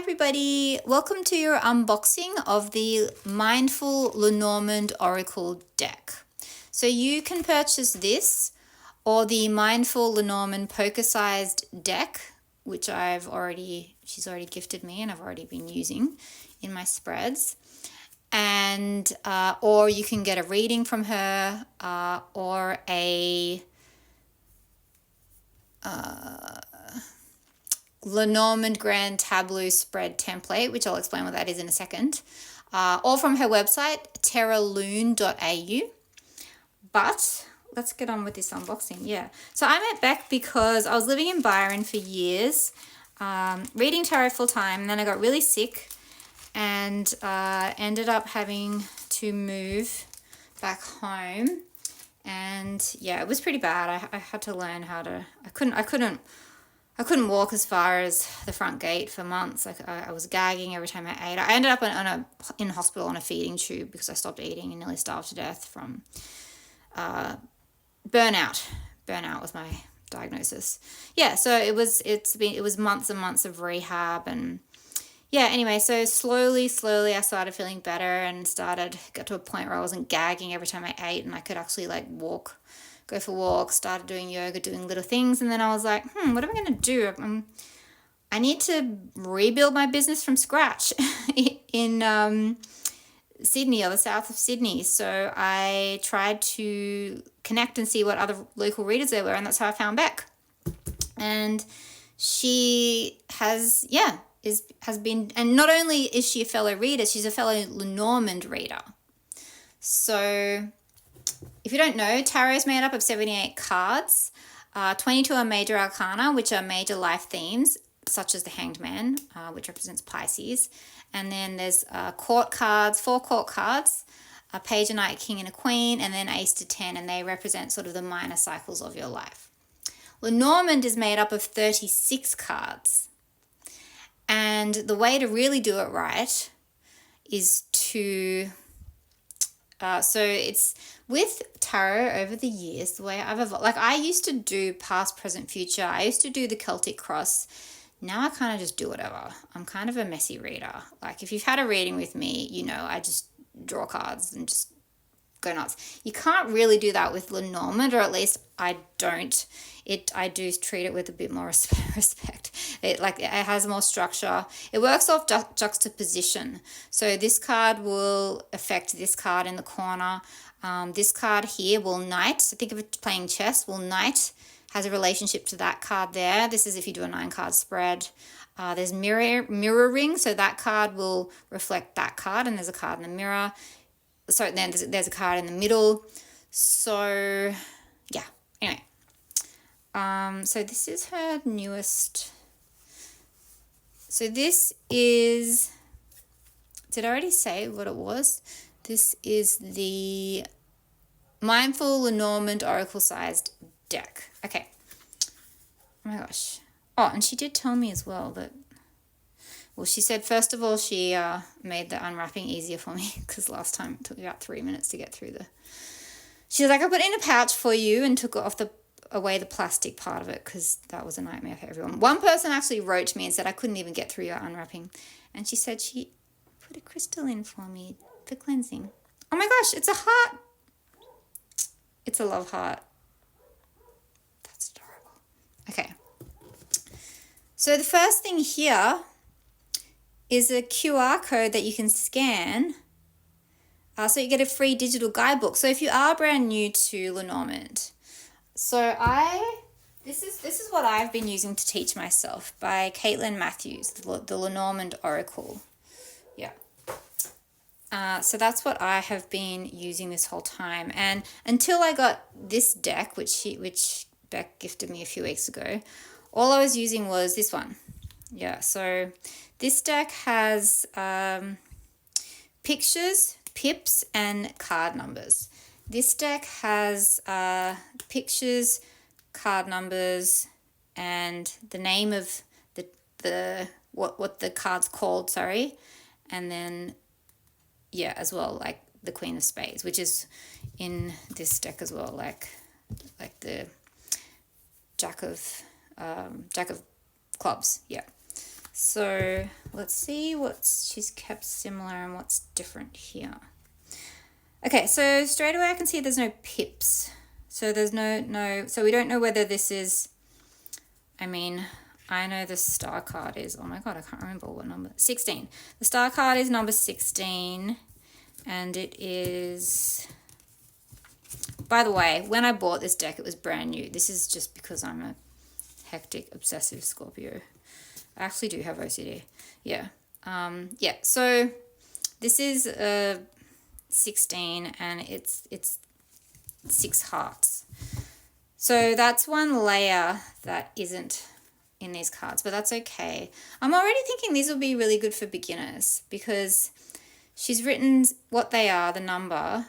everybody, welcome to your unboxing of the Mindful Lenormand Oracle deck. So you can purchase this or the Mindful Lenormand poker-sized deck, which she's already gifted me and I've already been using in my spreads. And or you can get a reading from her or a Lenormand Grand Tableau spread template, which I'll explain what that is in a second, or from her website, terraloon.au. But let's get on with this unboxing. Yeah, so I met Beck because I was living in Byron for years, reading tarot full time, and then I got really sick and ended up having to move back home. And yeah, it was pretty bad. I had to learn how to, I couldn't walk as far as the front gate for months. I was gagging every time I ate. I ended up in hospital on a feeding tube because I stopped eating and nearly starved to death from burnout. Burnout was my diagnosis. Yeah, so it was months and months of rehab, and yeah, anyway, so slowly I started feeling better and got to a point where I wasn't gagging every time I ate and I could actually go for walks, started doing yoga, doing little things. And then I was like, what am I going to do? I need to rebuild my business from scratch in Sydney or the south of Sydney. So I tried to connect and see what other local readers there were. And that's how I found Beck. And she has been, and not only is she a fellow reader, she's a fellow Lenormand reader. So if you don't know, tarot is made up of 78 cards. 22 are major arcana, which are major life themes, such as the Hanged Man, which represents Pisces. And then there's court cards, 4 court cards, a page, a knight, a king, and a queen, and then ace to 10, and they represent sort of the minor cycles of your life. Lenormand is made up of 36 cards. And the way to really do it right is to... so it's with tarot over the years, the way I've evolved. Like I used to do past, present, future. I used to do the Celtic cross. Now I kind of just do whatever. I'm kind of a messy reader. Like if you've had a reading with me, you know, I just draw cards and just go nuts. You can't really do that with Lenormand, or at least I don't. I do treat it with a bit more respect. It has more structure. It works off juxtaposition. So this card will affect this card in the corner. This card here will knight. So think of it playing chess. Will knight has a relationship to that card there. This is if you do a 9-card spread. There's mirroring. So that card will reflect that card, and there's a card in the mirror. So then there's a card in the middle. So yeah, anyway. So this is her newest. So this is, did I already say what it was? This is the Mindful Lenormand Oracle-sized deck. Okay. Oh my gosh. Oh, and she did tell me as well that, well, she said, first of all, she made the unwrapping easier for me because last time it took me about 3 minutes to get through she was like, I put it in a pouch for you and took away the plastic part of it because that was a nightmare for everyone. One person actually wrote to me and said, I couldn't even get through your unwrapping. And she said she put a crystal in for me for cleansing. Oh my gosh, it's a heart. It's a love heart. That's adorable. Okay. So the first thing here is a QR code that you can scan. So you get a free digital guidebook. So if you are brand new to Lenormand, so this is what I've been using to teach myself by Caitlin Matthews, the Lenormand Oracle. Yeah. So that's what I have been using this whole time. And until I got this deck, which Beck gifted me a few weeks ago, all I was using was this one. Yeah, so this deck has pictures, pips, and card numbers. This deck has pictures, card numbers, and the name of the what the card's called, and then yeah, as well, like the Queen of Spades, which is in this deck as well, like the Jack of Clubs, yeah. So let's see what she's kept similar and what's different here. Okay, so straight away I can see there's no pips. So there's no, so we don't know whether this is, I mean, I know the star card is, oh my God, I can't remember what number, 16. The star card is number 16, and it is, by the way, when I bought this deck, it was brand new. This is just because I'm a hectic, obsessive Scorpio. I actually do have OCD. Yeah. Yeah, so this is 16, and it's 6 hearts. So that's one layer that isn't in these cards, but that's okay. I'm already thinking these will be really good for beginners because she's written what they are, the number,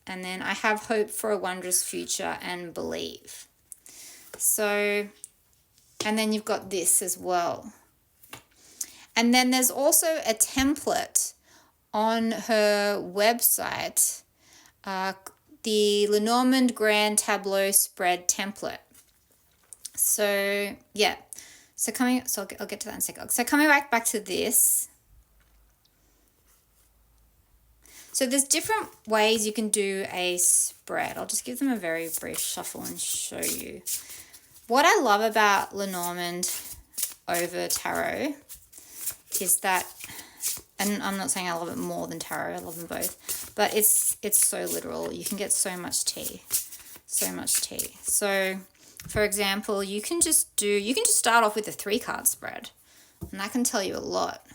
and then I have hope for a wondrous future and believe. So, and then you've got this as well. And then there's also a template on her website, the Lenormand Grand Tableau Spread template. So, yeah. So I'll get to that in a second. So coming back to this. So there's different ways you can do a spread. I'll just give them a very brief shuffle and show you. What I love about Lenormand over tarot is that, and I'm not saying I love it more than tarot, I love them both, but it's so literal. You can get so much tea. So for example, you can just start off with a 3-card spread, and that can tell you a lot.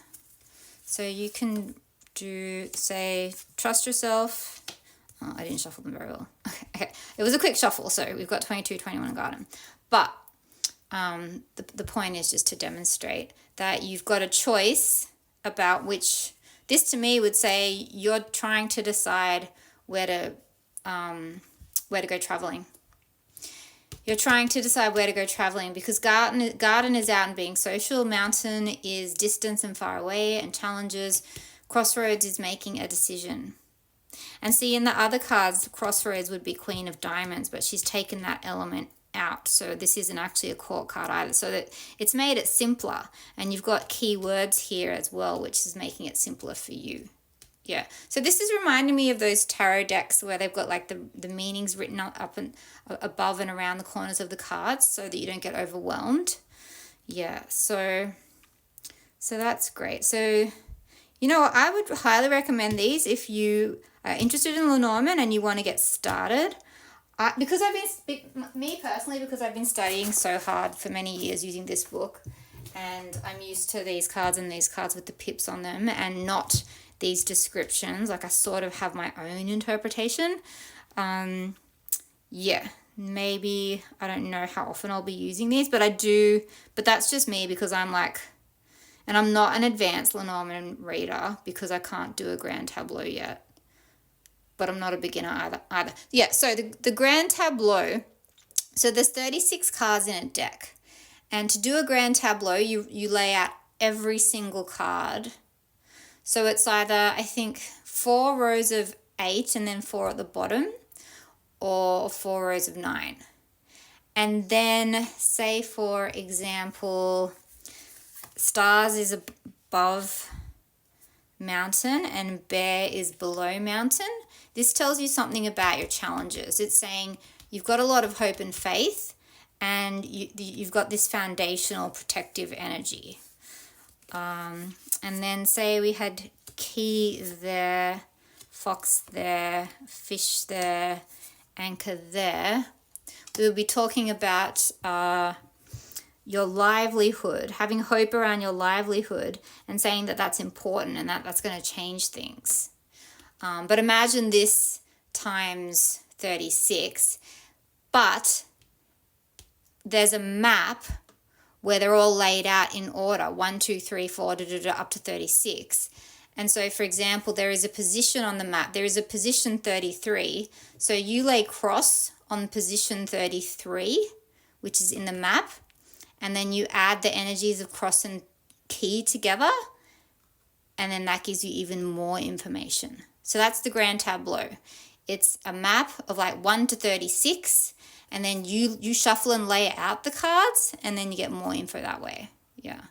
So you can do, say, trust yourself. Oh, I didn't shuffle them very well. Okay. It was a quick shuffle, so we've got 22, 21 and Garden. But the point is just to demonstrate that you've got a choice about which, this to me would say you're trying to decide where to go traveling. You're trying to decide where to go traveling because garden is out and being social. Mountain is distance and far away and challenges. Crossroads is making a decision. And see, in the other cards, Crossroads would be Queen of Diamonds, but she's taken that element out. So this isn't actually a court card either. So that it's made it simpler. And you've got keywords here as well, which is making it simpler for you. Yeah, so this is reminding me of those tarot decks where they've got like the meanings written up and above and around the corners of the cards so that you don't get overwhelmed. Yeah, so that's great. So, you know, I would highly recommend these if you are interested in Lenormand and you want to get started. Because I've been studying so hard for many years using this book, and I'm used to these cards and these cards with the pips on them and not these descriptions. Like I sort of have my own interpretation. Yeah, maybe I don't know how often I'll be using these, but I do. But that's just me because I'm like, and I'm not an advanced Lenormand reader because I can't do a grand tableau yet. But I'm not a beginner either. Yeah, so the grand tableau, so there's 36 cards in a deck. And to do a grand tableau, you lay out every single card. So it's either, I think, 4 rows of 8 and then 4 at the bottom, or 4 rows of 9. And then, say, for example, stars is above mountain and bear is below mountain. This tells you something about your challenges. It's saying you've got a lot of hope and faith, and you've got this foundational protective energy. And then say we had key there, fox there, fish there, anchor there. We'll be talking about your livelihood, having hope around your livelihood and saying that that's important and that's going to change things. But imagine this times 36, but there's a map where they're all laid out in order, 1, 2, 3, 4, up to 36. And so, for example, there is a position on the map. There is a position 33. So you lay cross on position 33, which is in the map, and then you add the energies of cross and key together, and then that gives you even more information. So that's the grand tableau. It's a map of like 1 to 36, and then you shuffle and lay out the cards, and then you get more info that way. Yeah.